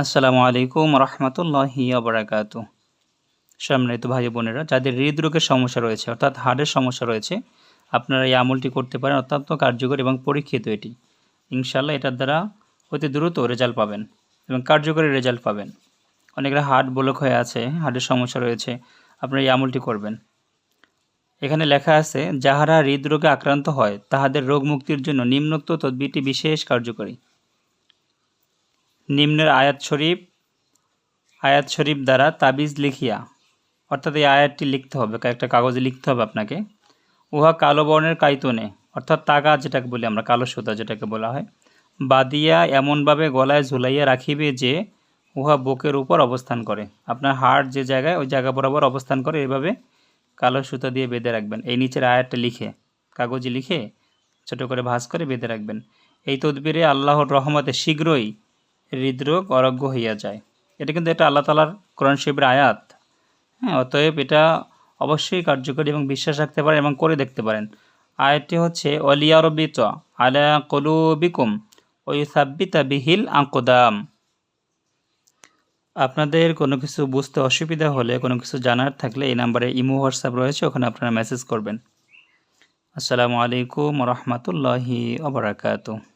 আসসালামু আলাইকুম রহমতুল্লাহি বারাকাতু। সম্মানিত ভাই বোনেরা, যাদের হৃদরোগের সমস্যা রয়েছে অর্থাৎ হার্টের সমস্যা রয়েছে, আপনারা এই আমলটি করতে পারেন। অত্যন্ত কার্যকর এবং পরীক্ষিত এটি। ইনশাআল্লাহ এটার দ্বারা অতি দ্রুত রেজাল্ট পাবেন এবং কার্যকরী রেজাল্ট পাবেন। অনেকের হার্ট ব্লক হয়ে আছে, হার্টের সমস্যা রয়েছে, আপনারা এই আমলটি করবেন। এখানে লেখা আছে, যাহারা হৃদরোগে আক্রান্ত হয় তাহাদের রোগ মুক্তির জন্য নিম্নোক্ত তদবিরটি বিশেষ কার্যকরী। নিম্নের আয়াত শরীফ দ্বারা তাবিজ লিখিয়া, অর্থাৎ এই আয়াতটি লিখতে হবে, একটা কাগজে লিখতে হবে আপনাকে। উহা কালো বর্ণের কাইতনে, অর্থাৎ তাগা যেটাকে বলি আমরা, কালো সুতা যেটাকে বলা হয়, বাদিয়া এমনভাবে গলায় ঝুলাইয়া রাখিবে যে উহা বুকের উপর অবস্থান করে। আপনার হার্ট যে জায়গায়, ওই জায়গা বরাবর অবস্থান করে, এভাবে কালো সুতা দিয়ে বেঁধে রাখবেন। এই নিচের আয়াতটা লিখে, কাগজে লিখে ছোট করে ভাঁজ করে বেঁধে রাখবেন। এই তদবিরে আল্লাহর রহমতে শীঘ্রই হৃদরোগ আরোগ্য হইয়া যায়। এটা কিন্তু এটা আল্লাহ তাআলার কোরআন শরীফের আয়াত। অতএব এটা অবশ্যই কার্যকরী এবং বিশ্বাস রাখতে পারেন এবং করে দেখতে পারেন। আয়াতটি হচ্ছে ওয়ালিয়ারবিত আলা কুলুবিকুম ওয়া ইউসাব্বিতা বিহিল আকদাম। আপনাদের কোনো কিছু বুঝতে অসুবিধা হলে, কোনো কিছু জানার থাকলে এই নাম্বারে ইমো হোয়াটসঅ্যাপ রয়েছে, ওখানে আপনারা মেসেজ করবেন। আসসালামু আলাইকুম রহমতুল্লাহি ওয়া বারাকাতুহু।